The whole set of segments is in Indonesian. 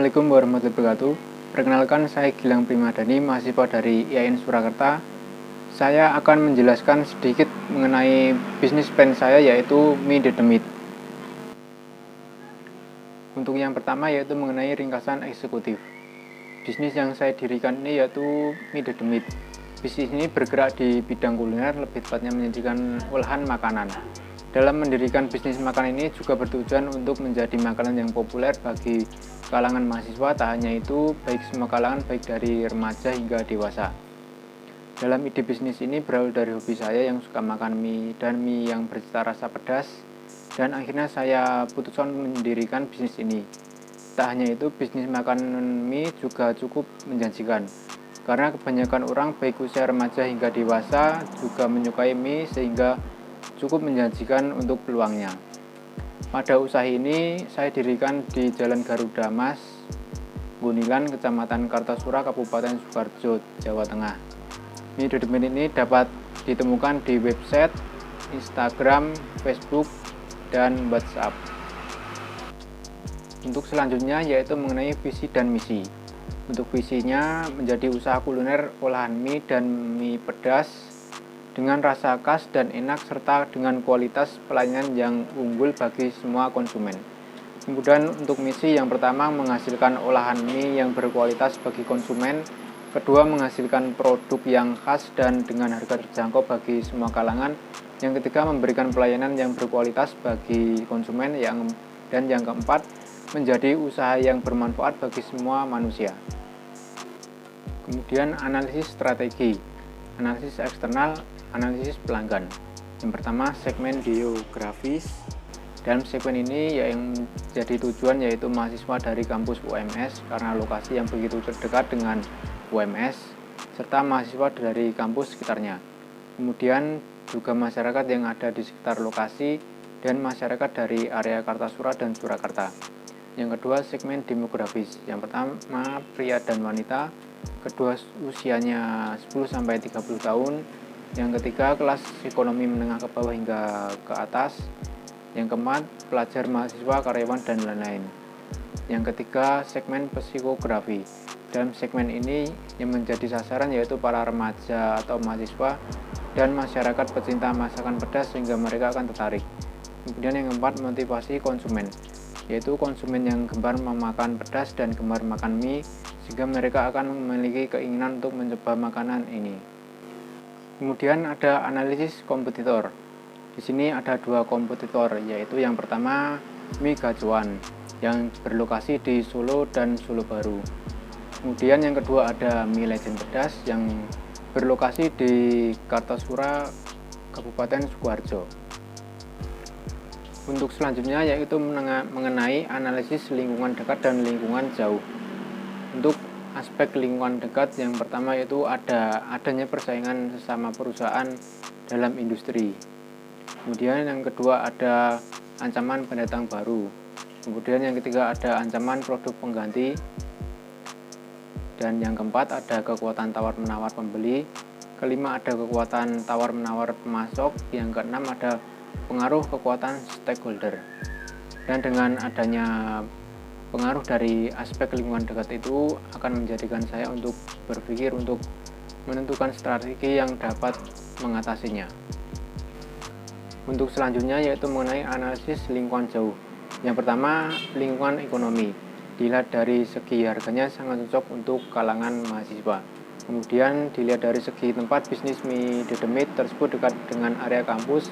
Assalamualaikum warahmatullahi wabarakatuh. Perkenalkan, saya Gilang Primadani, mahasiswa dari IAIN Surakarta. Saya akan menjelaskan sedikit mengenai bisnis plan saya, yaitu Mie Dedemit. Untuk yang pertama yaitu mengenai ringkasan eksekutif. Bisnis yang saya dirikan ini yaitu Mie Dedemit. Bisnis ini bergerak di bidang kuliner, lebih tepatnya menyajikan olahan makanan. Dalam mendirikan bisnis makan ini juga bertujuan untuk menjadi makanan yang populer bagi kalangan mahasiswa. Tak hanya itu, baik semua kalangan, baik dari remaja hingga dewasa. Dalam ide bisnis ini berawal dari hobi saya yang suka makan mie dan mie yang bercita rasa pedas, dan akhirnya saya putuskan mendirikan bisnis ini. Tak hanya itu, bisnis makan mie juga cukup menjanjikan, karena kebanyakan orang baik usia remaja hingga dewasa juga menyukai mie, sehingga cukup menjanjikan untuk peluangnya. Pada usaha ini saya dirikan di Jalan Garuda Mas, Gunilan, Kecamatan Kartasura, Kabupaten Sukoharjo, Jawa Tengah. Mie Dedemit ini dapat ditemukan di website, Instagram, Facebook, dan WhatsApp. Untuk selanjutnya yaitu mengenai visi dan misi. Untuk visinya menjadi usaha kuliner olahan mie dan mie pedas dengan rasa khas dan enak serta dengan kualitas pelayanan yang unggul bagi semua konsumen. Kemudian untuk misi yang pertama menghasilkan olahan mie yang berkualitas bagi konsumen, kedua menghasilkan produk yang khas dan dengan harga terjangkau bagi semua kalangan, yang ketiga memberikan pelayanan yang berkualitas bagi konsumen, dan yang keempat menjadi usaha yang bermanfaat bagi semua manusia. Kemudian analisis strategi, analisis eksternal, analisis pelanggan. Yang pertama segmen geografis. Dalam segmen ini yang jadi tujuan yaitu mahasiswa dari kampus UMS karena lokasi yang begitu terdekat dengan UMS, serta mahasiswa dari kampus sekitarnya. Kemudian juga masyarakat yang ada di sekitar lokasi dan masyarakat dari area Kartasura dan Surakarta. Yang kedua segmen demografis. Yang pertama pria dan wanita, kedua usianya 10-30 tahun, yang ketiga kelas ekonomi menengah ke bawah hingga ke atas, yang keempat pelajar, mahasiswa, karyawan, dan lain-lain. Yang ketiga segmen psikografi. Dalam segmen ini yang menjadi sasaran yaitu para remaja atau mahasiswa dan masyarakat pecinta masakan pedas sehingga mereka akan tertarik. Kemudian yang keempat motivasi konsumen, yaitu konsumen yang gemar memakan pedas dan gemar makan mie sehingga mereka akan memiliki keinginan untuk mencoba makanan ini. Kemudian ada analisis kompetitor. Di sini ada dua kompetitor, yaitu yang pertama Mie Gacuan yang berlokasi di Solo dan Solo Baru. Kemudian yang kedua ada Mie Legend Pedas yang berlokasi di Kartasura, Kabupaten Sukoharjo. Untuk selanjutnya yaitu mengenai analisis lingkungan dekat dan lingkungan jauh. Untuk aspek lingkungan dekat yang pertama yaitu adanya persaingan sesama perusahaan dalam industri. Kemudian yang kedua ada ancaman pendatang baru. Kemudian yang ketiga ada ancaman produk pengganti. Dan yang keempat ada kekuatan tawar-menawar pembeli. Kelima ada kekuatan tawar-menawar pemasok. Yang keenam ada pengaruh kekuatan stakeholder. Dan dengan adanya pengaruh dari aspek lingkungan dekat itu akan menjadikan saya untuk berpikir untuk menentukan strategi yang dapat mengatasinya. Untuk selanjutnya yaitu mengenai analisis lingkungan jauh. Yang pertama lingkungan ekonomi. Dilihat dari segi harganya sangat cocok untuk kalangan mahasiswa. Kemudian dilihat dari segi tempat bisnis Mie Dedemit tersebut dekat dengan area kampus,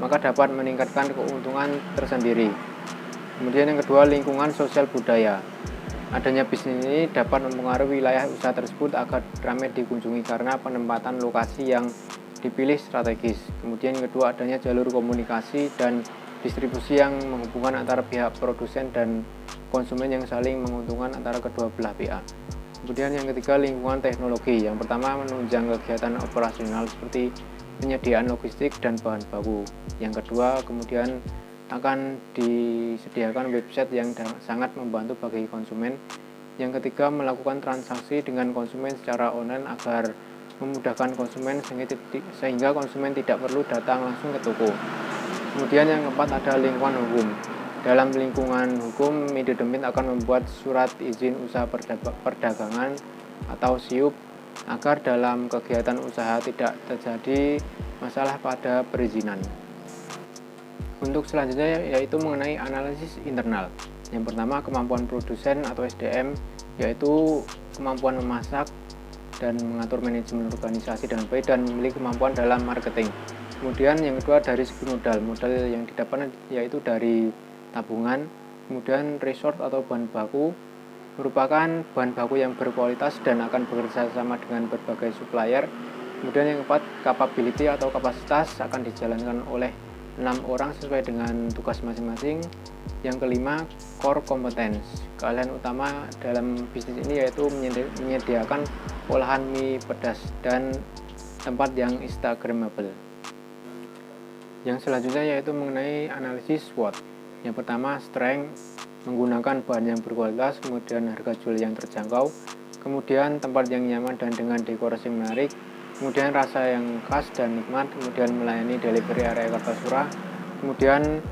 maka dapat meningkatkan keuntungan tersendiri. Kemudian yang kedua lingkungan sosial budaya. Adanya bisnis ini dapat mempengaruhi wilayah usaha tersebut agar ramai dikunjungi karena penempatan lokasi yang dipilih strategis. Kemudian yang kedua adanya jalur komunikasi dan distribusi yang menghubungkan antara pihak produsen dan konsumen yang saling menguntungkan antara kedua belah pihak. Kemudian yang ketiga lingkungan teknologi. Yang pertama menunjang kegiatan operasional seperti penyediaan logistik dan bahan baku. Yang kedua kemudian akan disediakan website yang sangat membantu bagi konsumen. Yang ketiga melakukan transaksi dengan konsumen secara online agar memudahkan konsumen sehingga konsumen tidak perlu datang langsung ke toko. Kemudian yang keempat ada lingkungan hukum. Dalam lingkungan hukum, Midedemit akan membuat surat izin usaha perdagangan atau SIUP agar dalam kegiatan usaha tidak terjadi masalah pada perizinan. Untuk selanjutnya yaitu mengenai analisis internal. Yang pertama, kemampuan produsen atau SDM, yaitu kemampuan memasak dan mengatur manajemen organisasi dengan baik dan memiliki kemampuan dalam marketing. Kemudian yang kedua dari segi modal yang didapat yaitu dari tabungan. Kemudian resource atau bahan baku merupakan bahan baku yang berkualitas dan akan bekerja sama dengan berbagai supplier. Kemudian yang keempat, capability atau kapasitas akan dijalankan oleh 6 orang sesuai dengan tugas masing-masing. Yang kelima, core competence. Keahlian utama dalam bisnis ini yaitu menyediakan olahan mie pedas dan tempat yang instagramable. Yang selanjutnya yaitu mengenai analisis SWOT. Yang pertama, strength, menggunakan bahan yang berkualitas, kemudian harga jual yang terjangkau, kemudian tempat yang nyaman dan dengan dekorasi menarik, kemudian rasa yang khas dan nikmat, kemudian melayani delivery area Kartasura, kemudian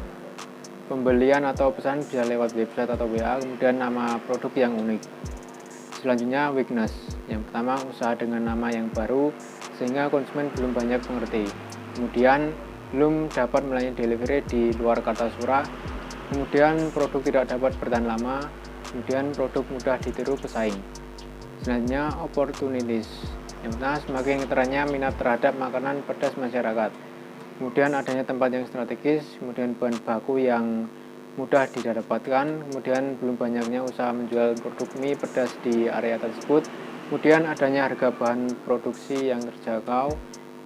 pembelian atau pesan bisa lewat website atau WA, kemudian nama produk yang unik. Selanjutnya, weakness. Yang pertama, usaha dengan nama yang baru sehingga konsumen belum banyak mengerti. Kemudian belum dapat melayani delivery di luar Kartasura. Kemudian produk tidak dapat bertahan lama. Kemudian produk mudah ditiru pesaing. Selanjutnya, opportunities. Yang pertama, semakin keterannya minat terhadap makanan pedas masyarakat. Kemudian adanya tempat yang strategis, kemudian bahan baku yang mudah didapatkan, kemudian belum banyaknya usaha menjual produk mie pedas di area tersebut, kemudian adanya harga bahan produksi yang terjangkau,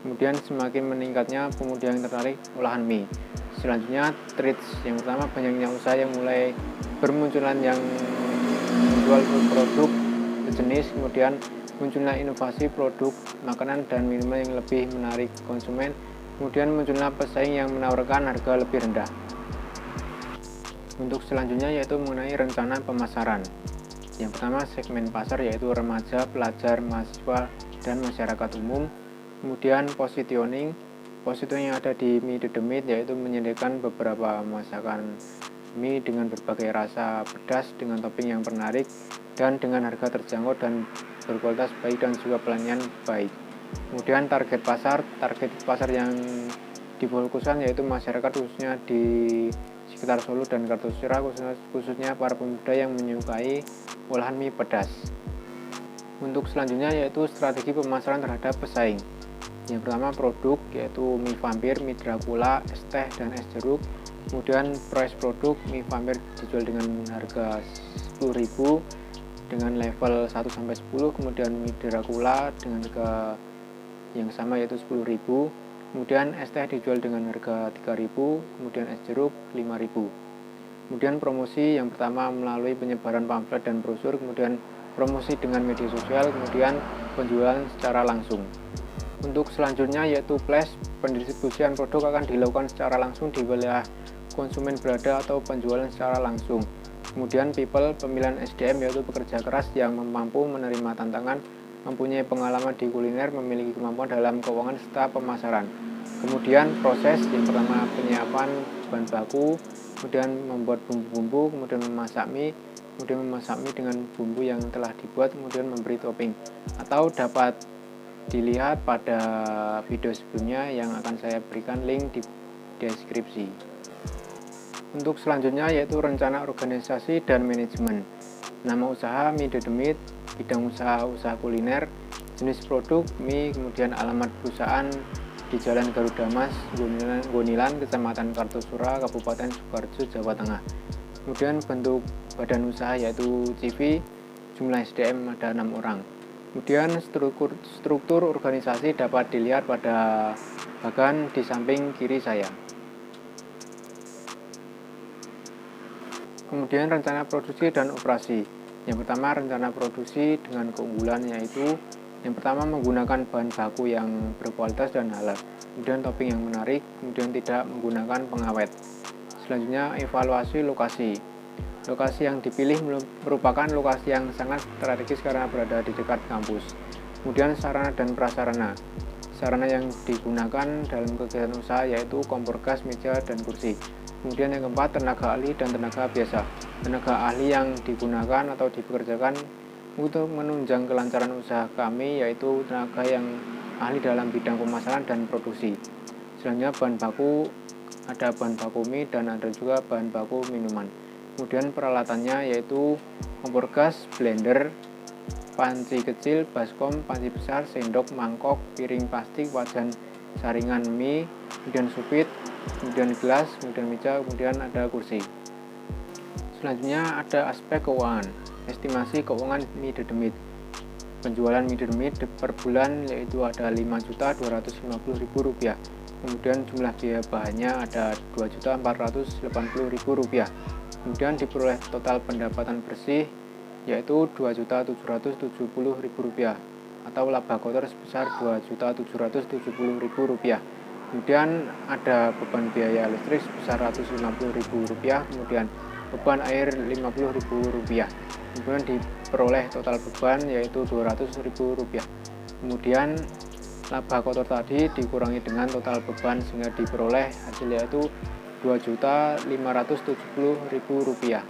kemudian semakin meningkatnya pemuda yang tertarik olahan mie. Selanjutnya, trends. Yang pertama, banyaknya usaha yang mulai bermunculan yang menjual produk sejenis, kemudian munculnya inovasi produk makanan dan minuman yang lebih menarik konsumen, kemudian munculnya pesaing yang menawarkan harga lebih rendah. Untuk selanjutnya yaitu mengenai rencana pemasaran. Yang pertama, segmen pasar yaitu remaja, pelajar, mahasiswa, dan masyarakat umum. Kemudian positioning yang ada di Midedemit yaitu menyediakan beberapa masakan mie dengan berbagai rasa pedas dengan topping yang menarik dan dengan harga terjangkau dan berkualitas baik dan juga pelayanan baik. Kemudian target pasar yang difokuskan yaitu masyarakat khususnya di sekitar Solo dan Kartasura, khususnya para pemuda yang menyukai olahan mie pedas. Untuk selanjutnya yaitu strategi pemasaran terhadap pesaing. Yang pertama, produk yaitu mie vampir, mie Dracula, es teh, dan es jeruk. Kemudian price produk, mie vampir dijual dengan harga 10.000 dengan level 1-10, kemudian mie Dracula dengan harga yang sama yaitu 10.000. Kemudian es teh dijual dengan harga 3.000, kemudian es jeruk 5.000. Kemudian promosi yang pertama melalui penyebaran pamflet dan brosur, kemudian promosi dengan media sosial, kemudian penjualan secara langsung. Untuk selanjutnya yaitu flash, pendistribusian produk akan dilakukan secara langsung di wilayah konsumen berada atau penjualan secara langsung. Kemudian people, pemilihan SDM yaitu pekerja keras yang mampu menerima tantangan, mempunyai pengalaman di kuliner, memiliki kemampuan dalam keuangan serta pemasaran. Kemudian proses, yang pertama penyiapan bahan baku, kemudian membuat bumbu-bumbu, kemudian memasak mie dengan bumbu yang telah dibuat, kemudian memberi topping, atau dapat dilihat pada video sebelumnya yang akan saya berikan link di deskripsi. Untuk selanjutnya yaitu rencana organisasi dan manajemen. Nama usaha Midedemit, bidang usaha kuliner, jenis produk mie, kemudian alamat perusahaan di Jalan Garuda Mas, Gonilan, Kecamatan Kartasura, Kabupaten Sukoharjo, Jawa Tengah. Kemudian bentuk badan usaha yaitu CV, jumlah SDM ada 6 orang. Kemudian struktur organisasi dapat dilihat pada bagian di samping kiri saya. Kemudian rencana produksi dan operasi. Yang pertama, rencana produksi dengan keunggulan yaitu yang pertama menggunakan bahan baku yang berkualitas dan halal, kemudian topping yang menarik, kemudian tidak menggunakan pengawet. Selanjutnya, evaluasi lokasi. Lokasi yang dipilih merupakan lokasi yang sangat strategis karena berada di dekat kampus. Kemudian sarana dan prasarana. Sarana yang digunakan dalam kegiatan usaha yaitu kompor gas, meja, dan kursi. Kemudian yang keempat, tenaga ahli dan tenaga biasa. Tenaga ahli yang digunakan atau dipekerjakan untuk menunjang kelancaran usaha kami yaitu tenaga yang ahli dalam bidang pemasaran dan produksi. Selanjutnya bahan baku, ada bahan baku mie dan ada juga bahan baku minuman. Kemudian peralatannya yaitu kompor gas, blender, panci kecil, baskom, panci besar, sendok, mangkok, piring plastik, wajan saringan mie, kemudian supit, kemudian gelas, kemudian meja, kemudian ada kursi. Selanjutnya ada aspek keuangan, estimasi keuangan mie dedemit. Penjualan mie dedemit per bulan yaitu ada Rp5.250.000. Kemudian jumlah biaya bahannya ada Rp2.480.000. Kemudian diperoleh total pendapatan bersih yaitu Rp2.770.000 atau laba kotor sebesar Rp2.770.000. Kemudian ada beban biaya listrik sebesar Rp150.000, kemudian beban air Rp50.000. Kemudian diperoleh total beban yaitu Rp200.000. Kemudian laba kotor tadi dikurangi dengan total beban sehingga diperoleh hasil yaitu Rp2.570.000.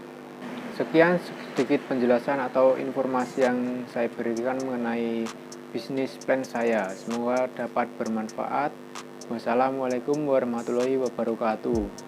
Sekian sedikit penjelasan atau informasi yang saya berikan mengenai bisnis plan saya. Semoga dapat bermanfaat. Wassalamualaikum warahmatullahi wabarakatuh.